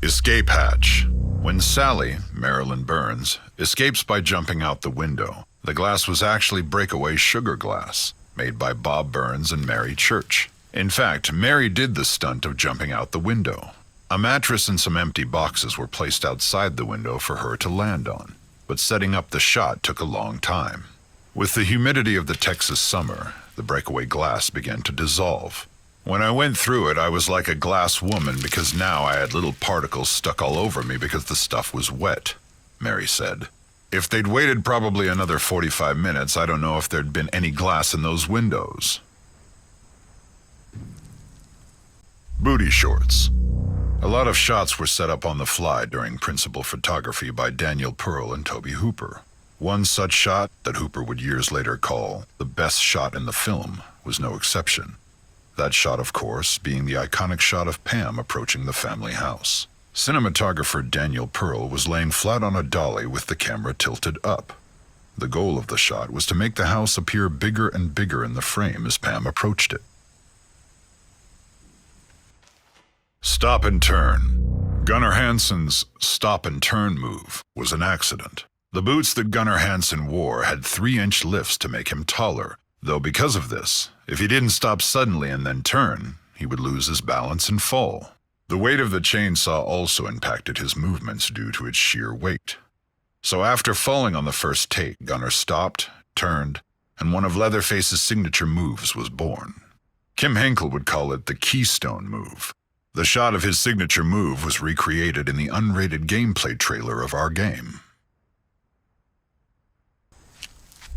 Escape hatch. When Sally, Marilyn Burns, escapes by jumping out the window, the glass was actually breakaway sugar glass, made by Bob Burns and Mary Church. In fact, Mary did the stunt of jumping out the window. A mattress and some empty boxes were placed outside the window for her to land on, but setting up the shot took a long time. With the humidity of the Texas summer, the breakaway glass began to dissolve. When I went through it, I was like a glass woman because now I had little particles stuck all over me because the stuff was wet, Mary said. If they'd waited probably another 45 minutes, I don't know if there'd been any glass in those windows. Booty shorts. A lot of shots were set up on the fly during principal photography by Daniel Pearl and Tobe Hooper. One such shot, that Hooper would years later call the best shot in the film, was no exception. That shot, of course, being the iconic shot of Pam approaching the family house. Cinematographer Daniel Pearl was laying flat on a dolly with the camera tilted up. The goal of the shot was to make the house appear bigger and bigger in the frame as Pam approached it. Stop and turn. Gunnar Hansen's stop and turn move was an accident. The boots that Gunnar Hansen wore had 3-inch lifts to make him taller, though because of this, if he didn't stop suddenly and then turn, he would lose his balance and fall. The weight of the chainsaw also impacted his movements due to its sheer weight. So after falling on the first take, Gunnar stopped, turned, and one of Leatherface's signature moves was born. Kim Henkel would call it the Keystone move. The shot of his signature move was recreated in the unrated gameplay trailer of our game.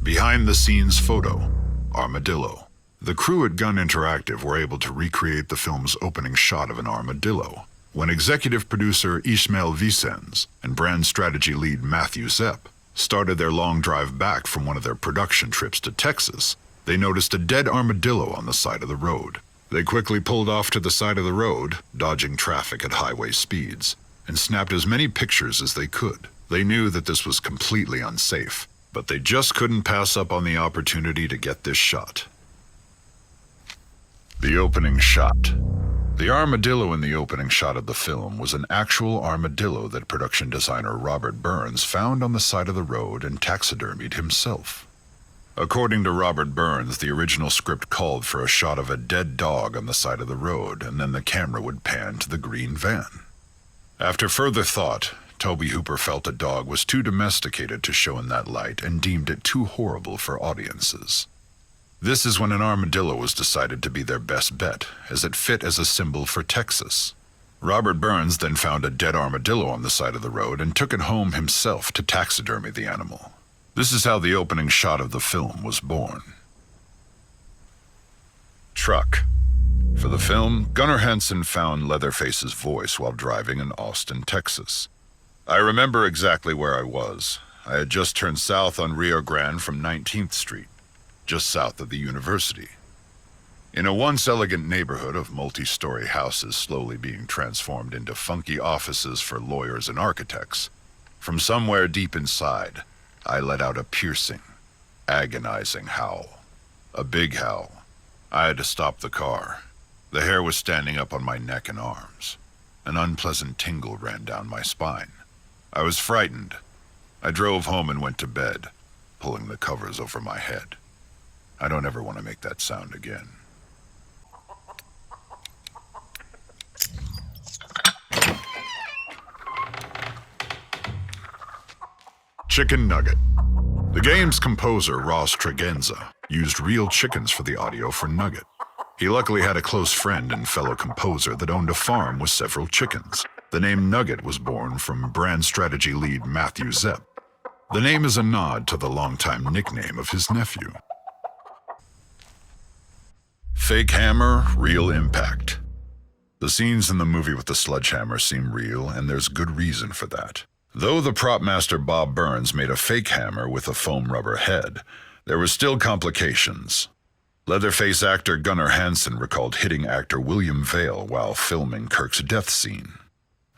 Behind-the-scenes photo. Armadillo. The crew at Gun Interactive were able to recreate the film's opening shot of an armadillo. When executive producer Ismael Vicens and brand strategy lead Matthew Zepp started their long drive back from one of their production trips to Texas, they noticed a dead armadillo on the side of the road. They quickly pulled off to the side of the road, dodging traffic at highway speeds, and snapped as many pictures as they could. They knew that this was completely unsafe, but they just couldn't pass up on the opportunity to get this shot. The opening shot. The armadillo in the opening shot of the film was an actual armadillo that production designer Robert Burns found on the side of the road and taxidermied himself. According to Robert Burns, the original script called for a shot of a dead dog on the side of the road, and then the camera would pan to the green van. After further thought, Tobe Hooper felt a dog was too domesticated to show in that light and deemed it too horrible for audiences. This is when an armadillo was decided to be their best bet, as it fit as a symbol for Texas. Robert Burns then found a dead armadillo on the side of the road and took it home himself to taxidermy the animal. This is how the opening shot of the film was born. Truck. For the film, Gunnar Hansen found Leatherface's voice while driving in Austin, Texas. I remember exactly where I was. I had just turned south on Rio Grande from 19th Street, just south of the university. In a once elegant neighborhood of multi-story houses slowly being transformed into funky offices for lawyers and architects, from somewhere deep inside, I let out a piercing, agonizing howl. A big howl. I had to stop the car. The hair was standing up on my neck and arms. An unpleasant tingle ran down my spine. I was frightened. I drove home and went to bed, pulling the covers over my head. I don't ever want to make that sound again. Chicken Nugget. The game's composer, Ross Tregenza, used real chickens for the audio for Nugget. He luckily had a close friend and fellow composer that owned a farm with several chickens. The name Nugget was born from brand strategy lead Matthew Zepp. The name is a nod to the longtime nickname of his nephew. Fake hammer, real impact. The scenes in the movie with the sledgehammer seem real, and there's good reason for that. Though the prop master Bob Burns made a fake hammer with a foam rubber head, there were still complications. Leatherface actor Gunnar Hansen recalled hitting actor William Vale while filming Kirk's death scene.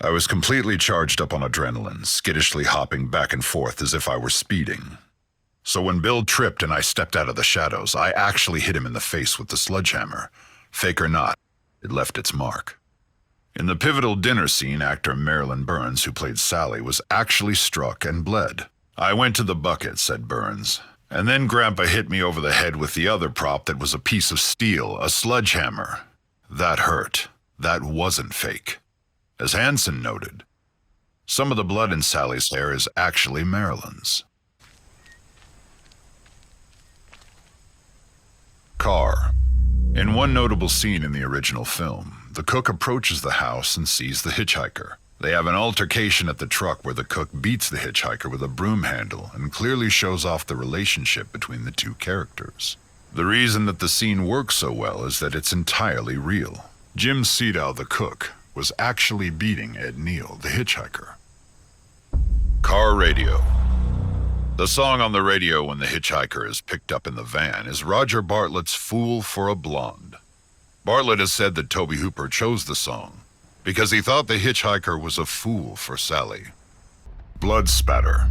I was completely charged up on adrenaline, skittishly hopping back and forth as if I were speeding. So when Bill tripped and I stepped out of the shadows, I actually hit him in the face with the sledgehammer. Fake or not, it left its mark. In the pivotal dinner scene, actor Marilyn Burns, who played Sally, was actually struck and bled. "I went to the bucket," said Burns, "and then Grandpa hit me over the head with the other prop that was a piece of steel, a sledgehammer. That hurt. That wasn't fake." As Hansen noted, some of the blood in Sally's hair is actually Marilyn's. Car. In one notable scene in the original film, the cook approaches the house and sees the hitchhiker. They have an altercation at the truck where the cook beats the hitchhiker with a broom handle and clearly shows off the relationship between the two characters. The reason that the scene works so well is that it's entirely real. Jim Sedow, the cook, was actually beating Ed Neal, the hitchhiker. Car radio. The song on the radio when the hitchhiker is picked up in the van is Roger Bartlett's "Fool for a Blonde." Bartlett has said that Tobe Hooper chose the song because he thought the hitchhiker was a fool for Sally. Blood spatter.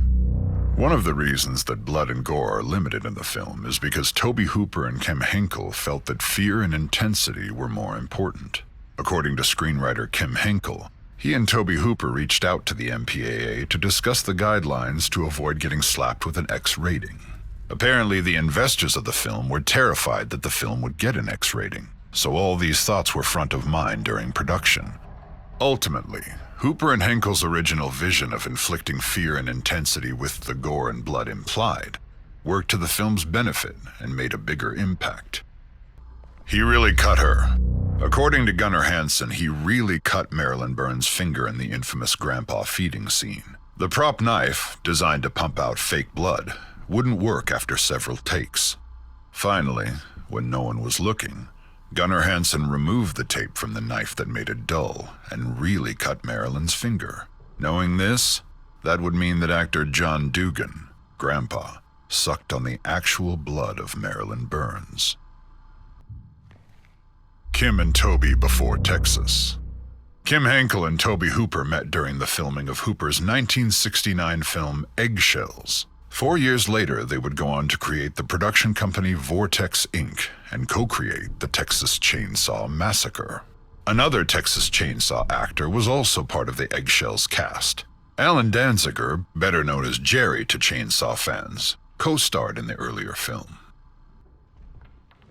One of the reasons that blood and gore are limited in the film is because Tobe Hooper and Kim Henkel felt that fear and intensity were more important. According to screenwriter Kim Henkel, he and Tobe Hooper reached out to the MPAA to discuss the guidelines to avoid getting slapped with an X rating. Apparently, the investors of the film were terrified that the film would get an X rating, so all these thoughts were front of mind during production. Ultimately, Hooper and Henkel's original vision of inflicting fear and intensity with the gore and blood implied worked to the film's benefit and made a bigger impact. He really cut her. According to Gunnar Hansen, he really cut Marilyn Burns' finger in the infamous grandpa feeding scene. The prop knife, designed to pump out fake blood, wouldn't work after several takes. Finally, when no one was looking, Gunnar Hansen removed the tape from the knife that made it dull and really cut Marilyn's finger. Knowing this, that would mean that actor John Dugan, Grandpa, sucked on the actual blood of Marilyn Burns. Kim and Tobe before Texas. Kim Henkel and Tobe Hooper met during the filming of Hooper's 1969 film Eggshells. 4 years later, they would go on to create the production company Vortex Inc. and co-create the Texas Chainsaw Massacre. Another Texas Chainsaw actor was also part of the Eggshells cast. Alan Danziger, better known as Jerry to Chainsaw fans, co-starred in the earlier film.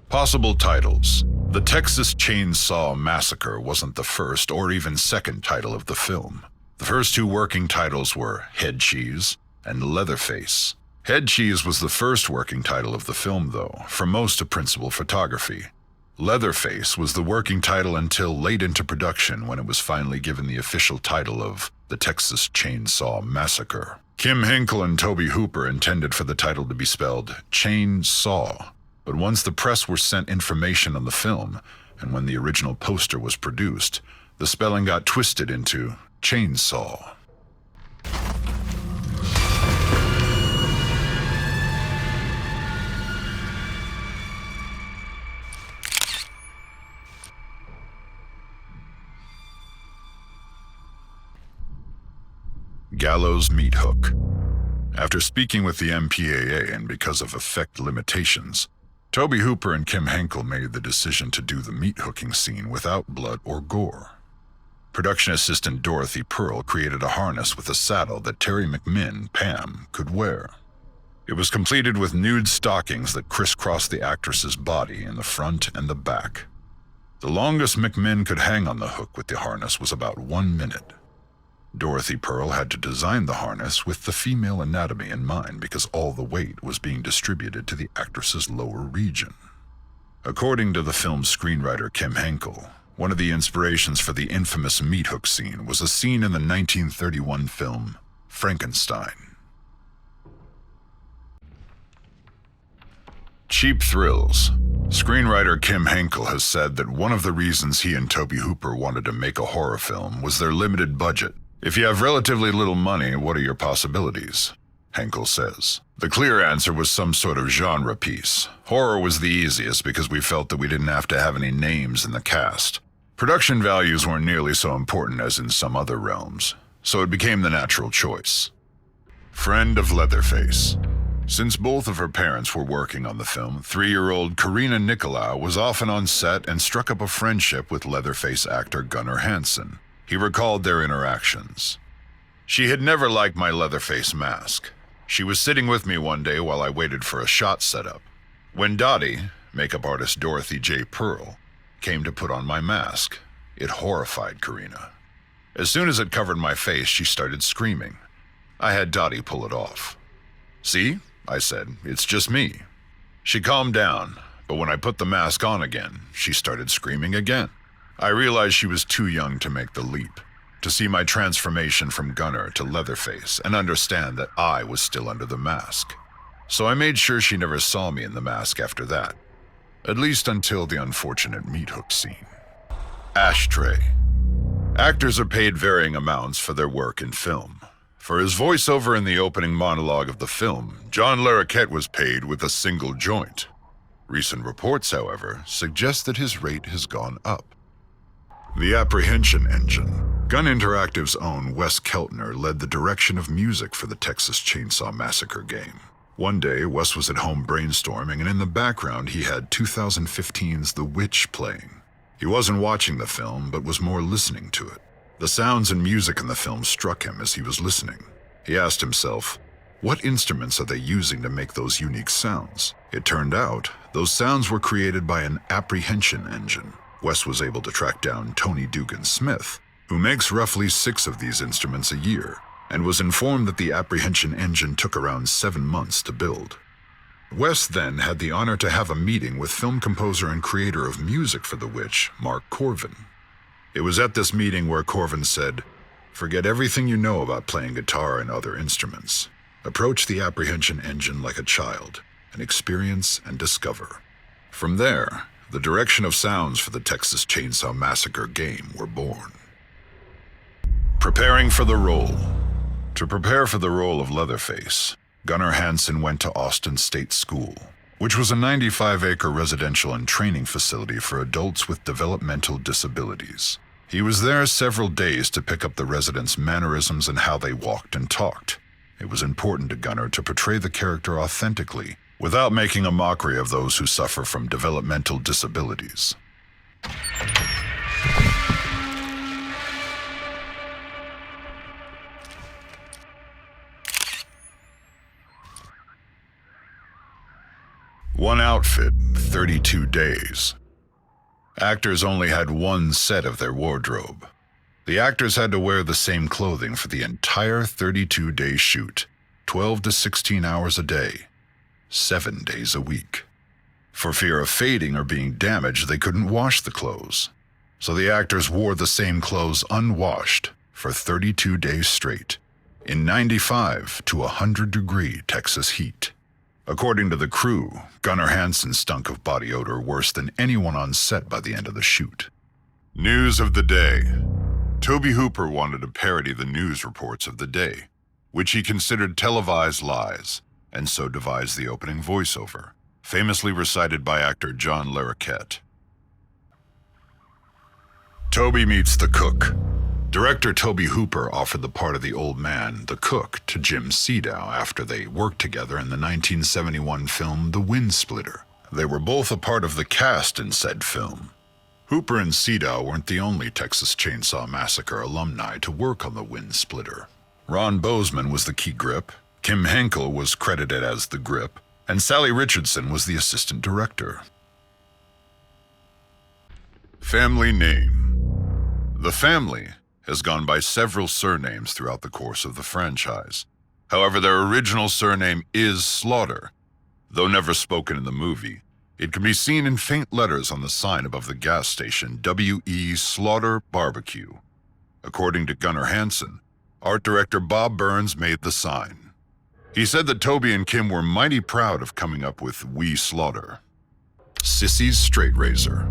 Possible titles. The Texas Chainsaw Massacre wasn't the first or even second title of the film. The first two working titles were Head Cheese and Leatherface. Head Cheese was the first working title of the film, though, for most of principal photography. Leatherface was the working title until late into production when it was finally given the official title of The Texas Chainsaw Massacre. Kim Henkel and Tobe Hooper intended for the title to be spelled Chainsaw, but once the press were sent information on the film, and when the original poster was produced, the spelling got twisted into Chainsaw. Gallows meat hook. After speaking with the MPAA and because of effect limitations, Tobe Hooper and Kim Henkel made the decision to do the meat hooking scene without blood or gore. Production assistant Dorothy Pearl created a harness with a saddle that Terry McMinn, Pam, could wear. It was completed with nude stockings that crisscrossed the actress's body in the front and the back. The longest McMinn could hang on the hook with the harness was about 1 minute. Dorothy Pearl had to design the harness with the female anatomy in mind because all the weight was being distributed to the actress's lower region. According to the film's screenwriter Kim Henkel, one of the inspirations for the infamous meat hook scene was a scene in the 1931 film Frankenstein. Cheap thrills. Screenwriter Kim Henkel has said that one of the reasons he and Tobe Hooper wanted to make a horror film was their limited budget. If you have relatively little money, what are your possibilities? Henkel says. The clear answer was some sort of genre piece. Horror was the easiest because we felt that we didn't have to have any names in the cast. Production values weren't nearly so important as in some other realms, so it became the natural choice. Friend of Leatherface. Since both of her parents were working on the film, 3-year-old Karina Nicolau was often on set and struck up a friendship with Leatherface actor Gunnar Hansen. He recalled their interactions. She had never liked my Leatherface mask. She was sitting with me one day while I waited for a shot setup. When Dottie, makeup artist Dorothy J. Pearl, came to put on my mask, it horrified Karina. As soon as it covered my face, she started screaming. I had Dottie pull it off. "See?" I said, "it's just me." She calmed down, but when I put the mask on again, she started screaming again. I realized she was too young to make the leap, to see my transformation from Gunnar to Leatherface and understand that I was still under the mask. So I made sure she never saw me in the mask after that, at least until the unfortunate meat hook scene. Ashtray. Actors are paid varying amounts for their work in film. For his voiceover in the opening monologue of the film, John Larroquette was paid with a single joint. Recent reports, however, suggest that his rate has gone up. The Apprehension Engine. Gun Interactive's own Wes Keltner led the direction of music for the Texas Chainsaw Massacre game. One day, Wes was at home brainstorming, and in the background he had 2015's The Witch playing. He wasn't watching the film, but was more listening to it. The sounds and music in the film struck him as he was listening. He asked himself, what instruments are they using to make those unique sounds? It turned out, those sounds were created by an apprehension engine. Wes was able to track down Tony Dugan Smith, who makes roughly 6 of these instruments a year, and was informed that the apprehension engine took around 7 months to build. Wes then had the honor to have a meeting with film composer and creator of music for The Witch, Mark Corvin. It was at this meeting where Corvin said, "Forget everything you know about playing guitar and other instruments. Approach the apprehension engine like a child, and experience and discover." From there, the direction of sounds for the Texas Chainsaw Massacre game were born. Preparing for the role. To prepare for the role of Leatherface, Gunnar Hansen went to Austin State School, which was a 95-acre residential and training facility for adults with developmental disabilities. He was there several days to pick up the residents' mannerisms and how they walked and talked. It was important to Gunnar to portray the character authentically, without making a mockery of those who suffer from developmental disabilities. One outfit, 32 days. Actors only had one set of their wardrobe. The actors had to wear the same clothing for the entire 32-day shoot, 12 to 16 hours a day, 7 days a week. For fear of fading or being damaged, they couldn't wash the clothes. So the actors wore the same clothes unwashed for 32 days straight, in 95 to 100-degree Texas heat. According to the crew, Gunnar Hansen stunk of body odor worse than anyone on set by the end of the shoot. News of the day. Tobe Hooper wanted to parody the news reports of the day, which he considered televised lies, and so devised the opening voiceover, famously recited by actor John Larroquette. Toby meets the cook. Director Tobe Hooper offered the part of the old man, the cook, to Jim Sedow after they worked together in the 1971 film The Wind Splitter. They were both a part of the cast in said film. Hooper and Sedow weren't the only Texas Chainsaw Massacre alumni to work on The Wind Splitter. Ron Bozeman was the key grip, Kim Henkel was credited as the grip, and Sally Richardson was the assistant director. Family name. The family has gone by several surnames throughout the course of the franchise. However, their original surname is Slaughter. Though never spoken in the movie, it can be seen in faint letters on the sign above the gas station, W.E. Slaughter Barbecue. According to Gunnar Hansen, art director Bob Burns made the sign. He said that Toby and Kim were mighty proud of coming up with We Slaughter. Sissy's Straight Razor.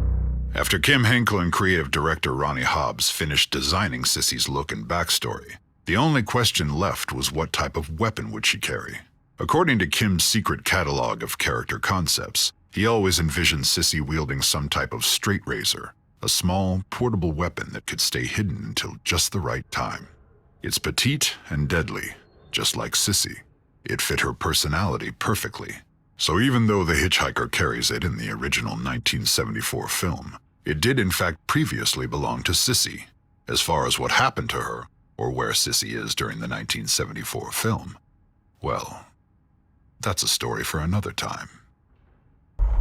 After Kim Henkel and creative director Ronnie Hobbs finished designing Sissy's look and backstory, the only question left was what type of weapon would she carry. According to Kim's secret catalog of character concepts, he always envisioned Sissy wielding some type of straight razor, a small, portable weapon that could stay hidden until just the right time. It's petite and deadly, just like Sissy. It fit her personality perfectly. So even though the hitchhiker carries it in the original 1974 film, it did in fact previously belong to Sissy. As far as what happened to her, or where Sissy is during the 1974 film, well, that's a story for another time.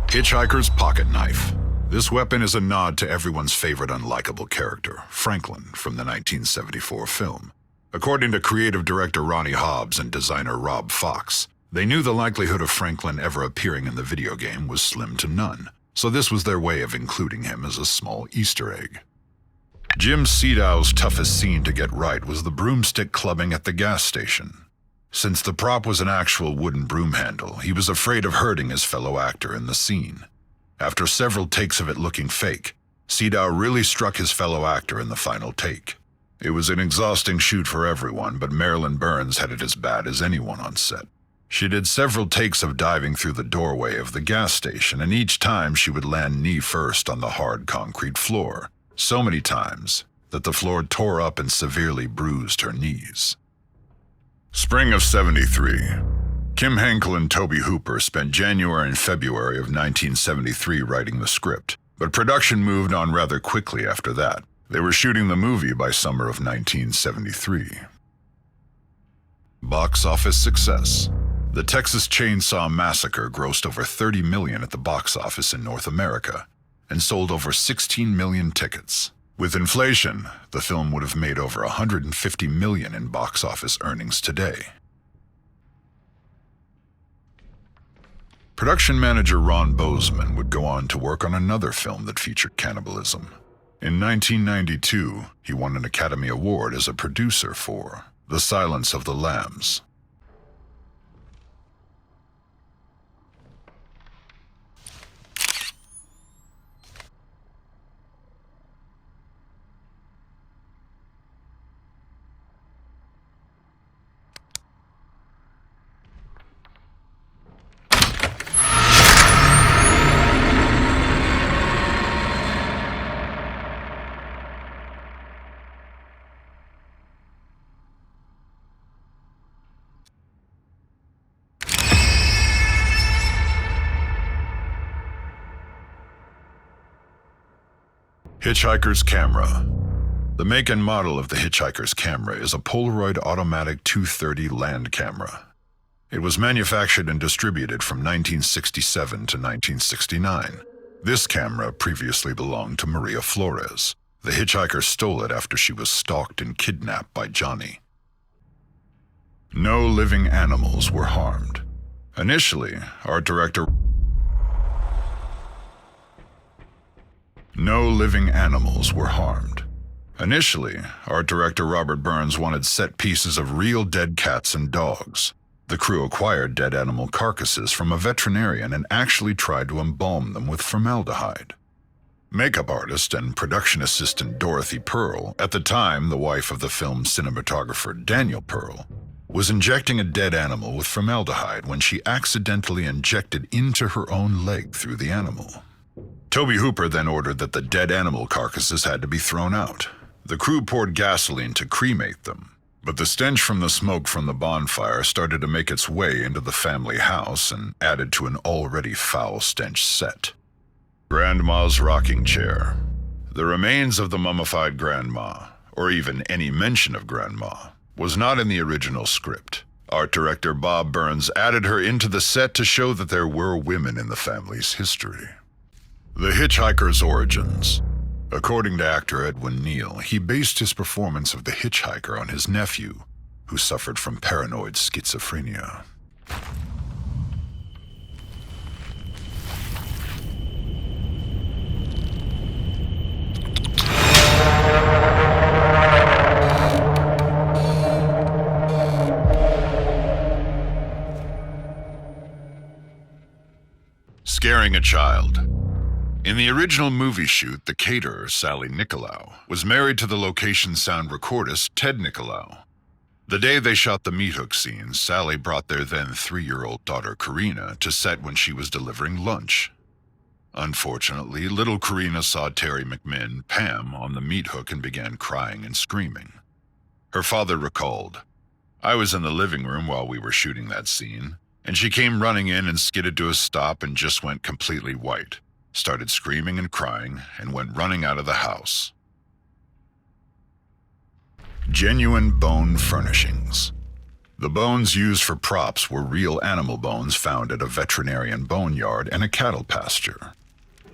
Hitchhiker's pocket knife. This weapon is a nod to everyone's favorite unlikable character, Franklin, from the 1974 film. According to creative director Ronnie Hobbs and designer Rob Fox, they knew the likelihood of Franklin ever appearing in the video game was slim to none, so this was their way of including him as a small Easter egg. Jim Sedow's toughest scene to get right was the broomstick clubbing at the gas station. Since the prop was an actual wooden broom handle, he was afraid of hurting his fellow actor in the scene. After several takes of it looking fake, Sedow really struck his fellow actor in the final take. It was an exhausting shoot for everyone, but Marilyn Burns had it as bad as anyone on set. She did several takes of diving through the doorway of the gas station, and each time she would land knee first on the hard concrete floor, so many times that the floor tore up and severely bruised her knees. Spring of '73. Kim Henkel and Tobe Hooper spent January and February of 1973 writing the script, but production moved on rather quickly after that. They were shooting the movie by summer of 1973. Box office success. The Texas Chainsaw Massacre grossed over $30 million at the box office in North America and sold over 16 million tickets. With inflation, the film would have made over $150 million in box office earnings today. Production manager Ron Bozeman would go on to work on another film that featured cannibalism. In 1992, he won an Academy Award as a producer for The Silence of the Lambs. Hitchhiker's camera. The make and model of the Hitchhiker's camera is a Polaroid automatic 230 land camera. It was manufactured and distributed from 1967 to 1969. This camera previously belonged to Maria Flores. The hitchhiker stole it after she was stalked and kidnapped by Johnny. No living animals were harmed. Initially, art director No living animals were harmed. Initially, art director Robert Burns wanted set pieces of real dead cats and dogs. The crew acquired dead animal carcasses from a veterinarian and actually tried to embalm them with formaldehyde. Makeup artist and production assistant Dorothy Pearl, at the time the wife of the film's cinematographer Daniel Pearl, was injecting a dead animal with formaldehyde when she accidentally injected into her own leg through the animal. Tobe Hooper then ordered that the dead animal carcasses had to be thrown out. The crew poured gasoline to cremate them, but the stench from the smoke from the bonfire started to make its way into the family house and added to an already foul stench set. Grandma's rocking chair. The remains of the mummified grandma, or even any mention of grandma, was not in the original script. Art director Bob Burns added her into the set to show that there were women in the family's history. The Hitchhiker's origins. According to actor Edwin Neal, he based his performance of the hitchhiker on his nephew, who suffered from paranoid schizophrenia. Scaring a child. In the original movie shoot, the caterer, Sally Nicolau, was married to the location sound recordist, Ted Nicolau. The day they shot the meat hook scenes, Sally brought their then 3-year-old daughter, Karina, to set when she was delivering lunch. Unfortunately, little Karina saw Terry McMinn, Pam, on the meat hook and began crying and screaming. Her father recalled, I was in the living room while we were shooting that scene, and she came running in and skidded to a stop and just went completely white, started screaming and crying, and went running out of the house. Genuine bone furnishings. The bones used for props were real animal bones found at a veterinarian boneyard and a cattle pasture.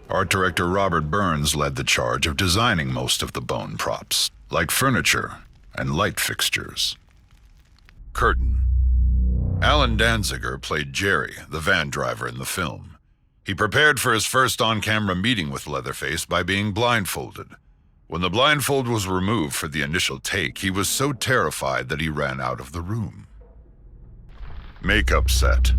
Art director Robert Burns led the charge of designing most of the bone props, like furniture and light fixtures. Curtain. Alan Danziger played Jerry, the van driver in the film. He prepared for his first on-camera meeting with Leatherface by being blindfolded. When the blindfold was removed for the initial take, he was so terrified that he ran out of the room. Makeup set.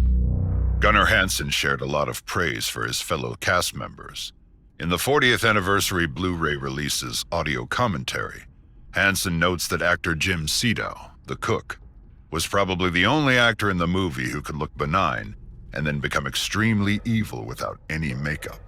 Gunnar Hansen shared a lot of praise for his fellow cast members. In the 40th anniversary Blu-ray release's audio commentary, Hansen notes that actor Jim Siedow, the cook, was probably the only actor in the movie who could look benign and then become extremely evil without any makeup.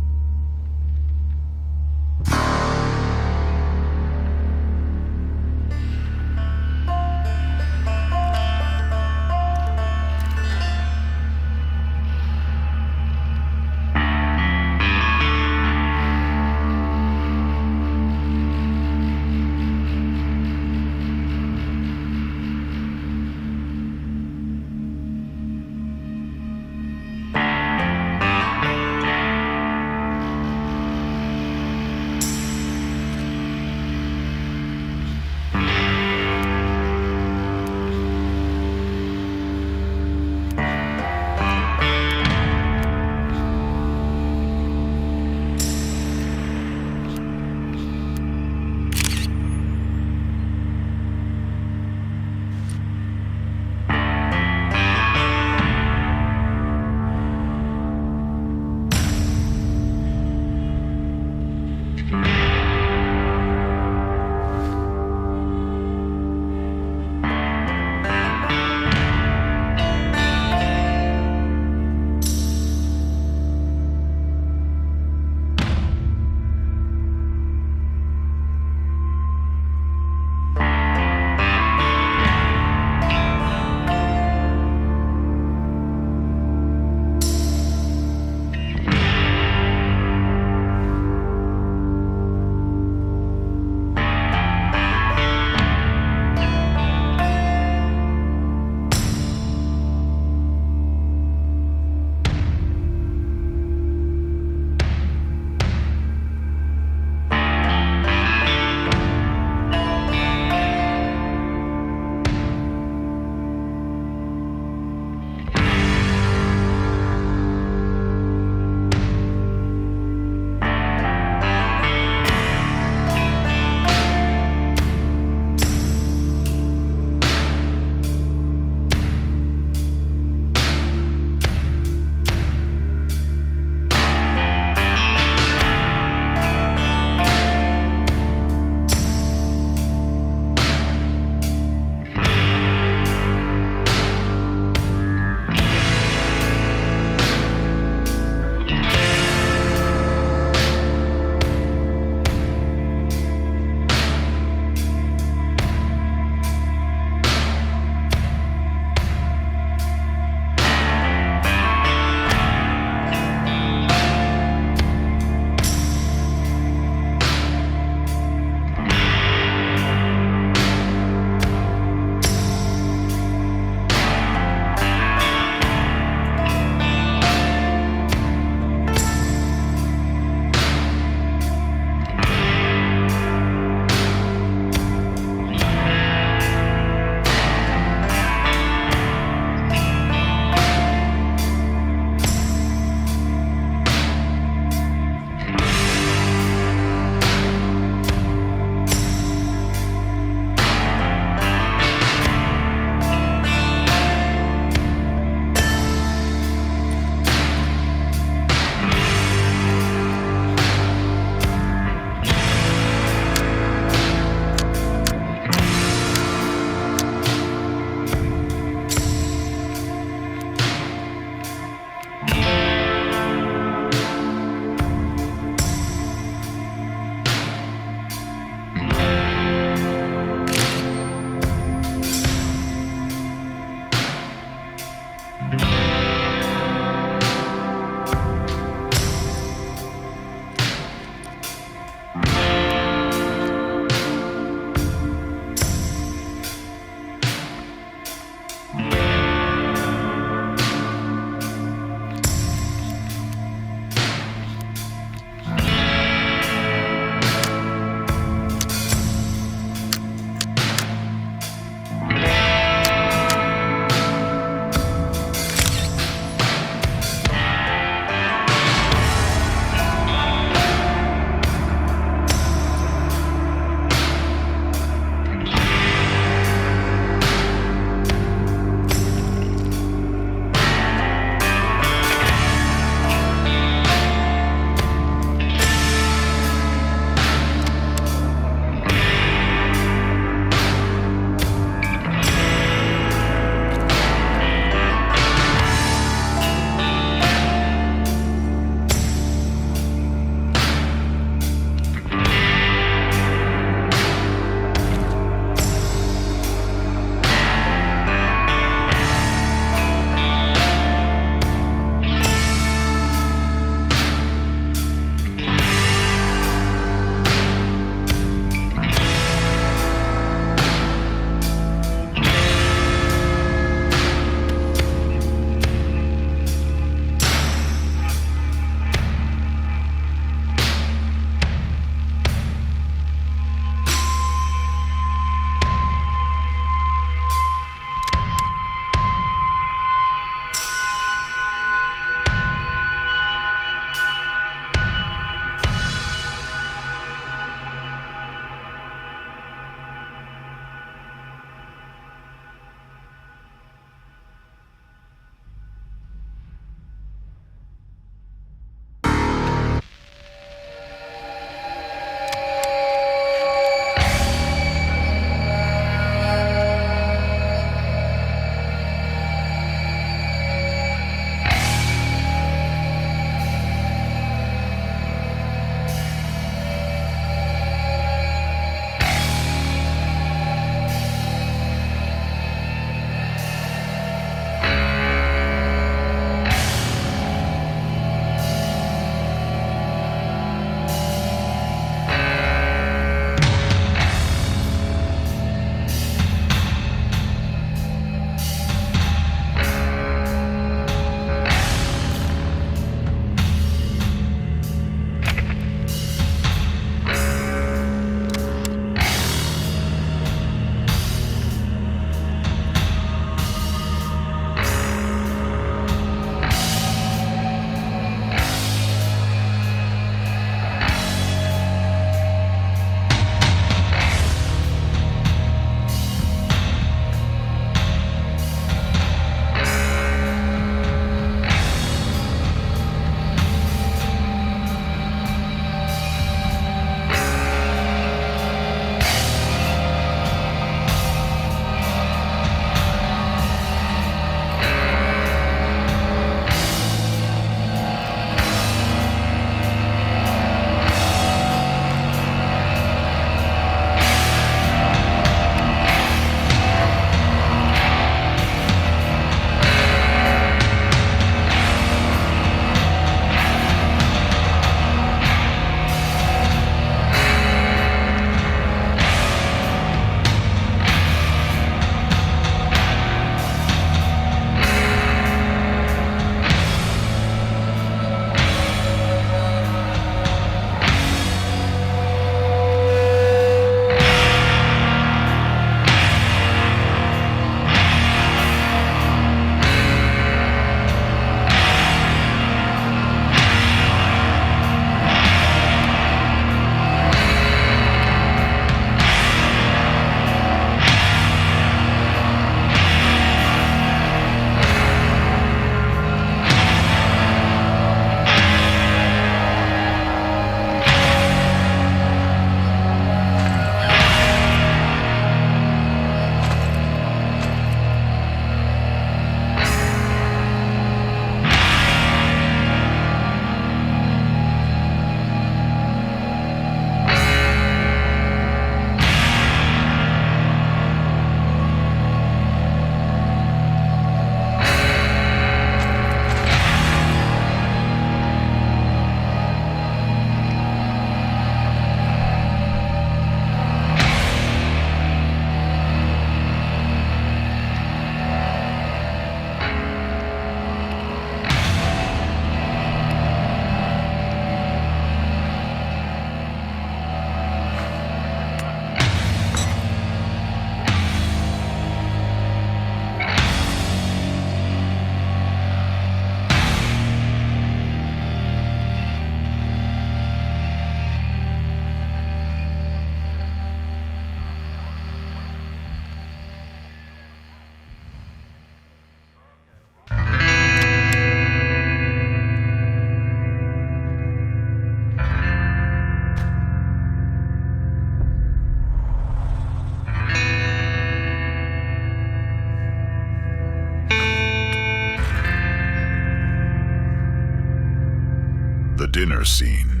dinner scene.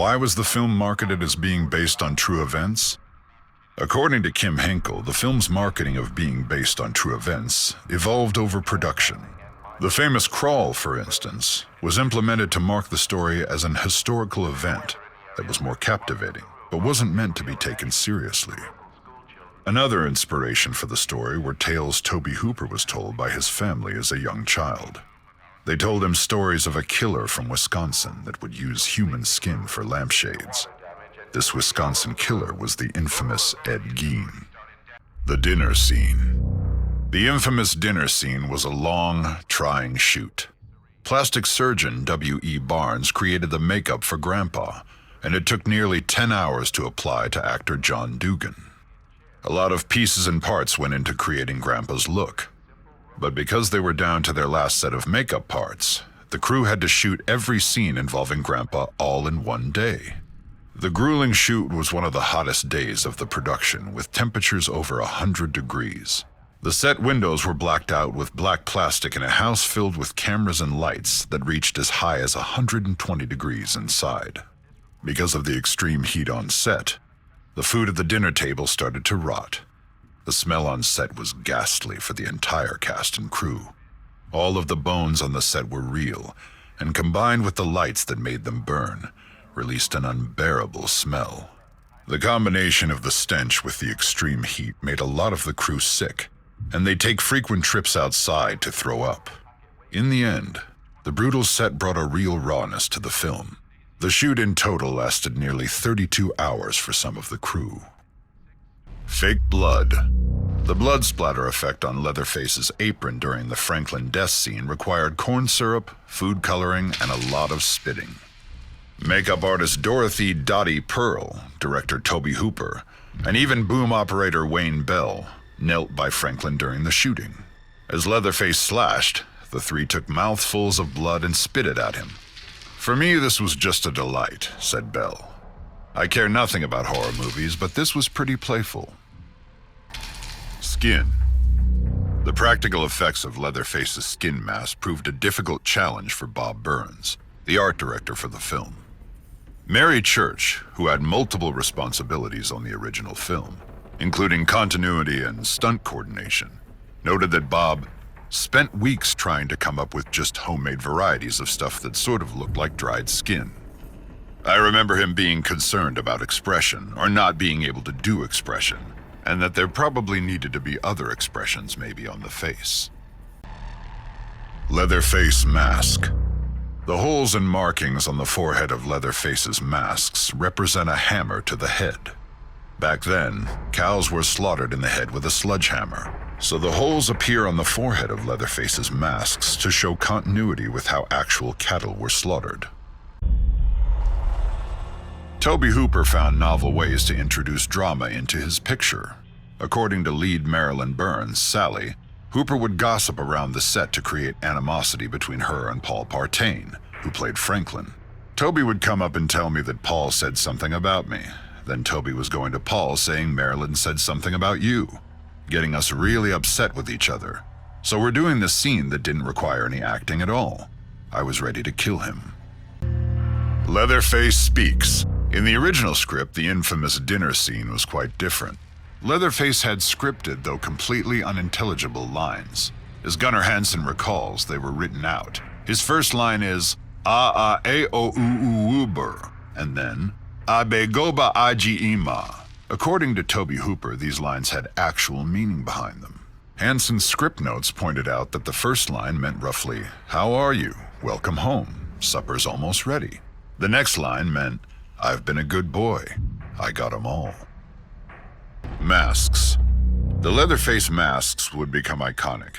Why was the film marketed as being based on true events? According to Kim Henkel, the film's marketing of being based on true events evolved over production. The famous crawl, for instance, was implemented to mark the story as an historical event that was more captivating, but wasn't meant to be taken seriously. Another inspiration for the story were tales Tobe Hooper was told by his family as a young child. They told him stories of a killer from Wisconsin that would use human skin for lampshades. This Wisconsin killer was the infamous Ed Gein. The dinner scene. The infamous dinner scene was a long, trying shoot. Plastic surgeon W.E. Barnes created the makeup for Grandpa, and it took nearly 10 hours to apply to actor John Dugan. A lot of pieces and parts went into creating Grandpa's look. But because they were down to their last set of makeup parts, the crew had to shoot every scene involving Grandpa all in one day. The grueling shoot was one of the hottest days of the production, with temperatures over 100 degrees. The set windows were blacked out with black plastic in a house filled with cameras and lights that reached as high as 120 degrees inside. Because of the extreme heat on set, the food at the dinner table started to rot. The smell on set was ghastly for the entire cast and crew. All of the bones on the set were real, and combined with the lights that made them burn, released an unbearable smell. The combination of the stench with the extreme heat made a lot of the crew sick, and they'd take frequent trips outside to throw up. In the end, the brutal set brought a real rawness to the film. The shoot in total lasted nearly 32 hours for some of the crew. Fake blood. The blood splatter effect on Leatherface's apron during the Franklin death scene required corn syrup, food coloring, and a lot of spitting. Makeup artist Dorothy Dottie Pearl, director Tobe Hooper, and even boom operator Wayne Bell knelt by Franklin during the shooting. As Leatherface slashed, the three took mouthfuls of blood and spit it at him. "For me, this was just a delight," said Bell. "I care nothing about horror movies, but this was pretty playful." Skin. The practical effects of Leatherface's skin mask proved a difficult challenge for Bob Burns, the art director for the film. Mary Church, who had multiple responsibilities on the original film, including continuity and stunt coordination, noted that Bob spent weeks trying to come up with just homemade varieties of stuff that sort of looked like dried skin. I remember him being concerned about expression, or not being able to do expression, and that there probably needed to be other expressions maybe on the face. Leatherface mask. The holes and markings on the forehead of Leatherface's masks represent a hammer to the head. Back then, cows were slaughtered in the head with a sledgehammer, so the holes appear on the forehead of Leatherface's masks to show continuity with how actual cattle were slaughtered. Tobe Hooper found novel ways to introduce drama into his picture. According to lead Marilyn Burns, Sally, Hooper would gossip around the set to create animosity between her and Paul Partain, who played Franklin. Tobe would come up and tell me that Paul said something about me. Then Tobe was going to Paul saying Marilyn said something about you, getting us really upset with each other. So we're doing this scene that didn't require any acting at all. I was ready to kill him. Leatherface speaks. In the original script, the infamous dinner scene was quite different. Leatherface had scripted, though completely unintelligible, lines. As Gunnar Hansen recalls, they were written out. His first line is, "A-A-A-O-U-U-U-Ber," and then, "Abe-Goba Aji-Ima." According to Tobe Hooper, these lines had actual meaning behind them. Hansen's script notes pointed out that the first line meant roughly, "How are you? Welcome home. Supper's almost ready." The next line meant, "I've been a good boy. I got 'em all." Masks. The Leatherface masks would become iconic,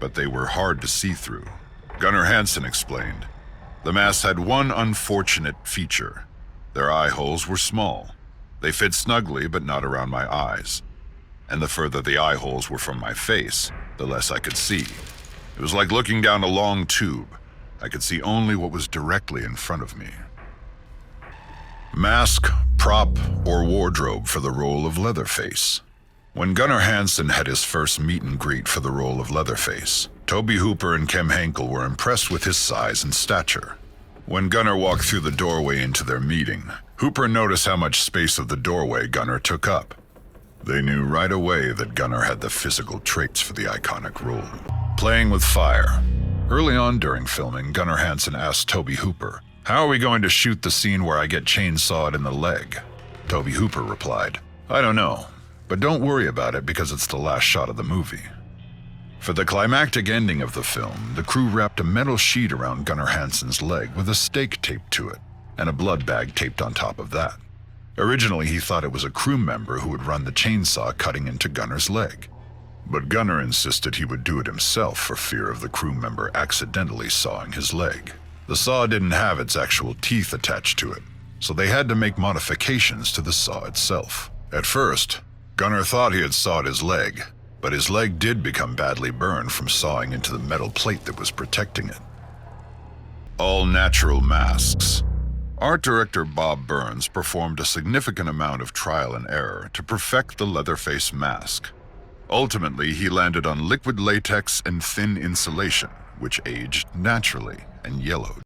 but they were hard to see through. Gunnar Hansen explained, "The masks had one unfortunate feature. Their eye holes were small. They fit snugly, but not around my eyes. And the further the eye holes were from my face, the less I could see. It was like looking down a long tube. I could see only what was directly in front of me." Mask, prop, or wardrobe for the role of Leatherface. When Gunnar Hansen had his first meet and greet for the role of Leatherface, Tobe Hooper and Kim Henkel were impressed with his size and stature. When Gunnar walked through the doorway into their meeting, Hooper noticed how much space of the doorway Gunnar took up. They knew right away that Gunnar had the physical traits for the iconic role. Playing with fire. Early on during filming, Gunnar Hansen asked Tobe Hooper, "How are we going to shoot the scene where I get chainsawed in the leg?" Tobe Hooper replied, "I don't know, but don't worry about it because it's the last shot of the movie." For the climactic ending of the film, the crew wrapped a metal sheet around Gunnar Hansen's leg with a stake taped to it, and a blood bag taped on top of that. Originally, he thought it was a crew member who would run the chainsaw cutting into Gunnar's leg. But Gunnar insisted he would do it himself for fear of the crew member accidentally sawing his leg. The saw didn't have its actual teeth attached to it, so they had to make modifications to the saw itself. At first, Gunnar thought he had sawed his leg, but his leg did become badly burned from sawing into the metal plate that was protecting it. All natural masks. Art director Bob Burns performed a significant amount of trial and error to perfect the Leatherface mask. Ultimately, he landed on liquid latex and thin insulation, which aged naturally and yellowed.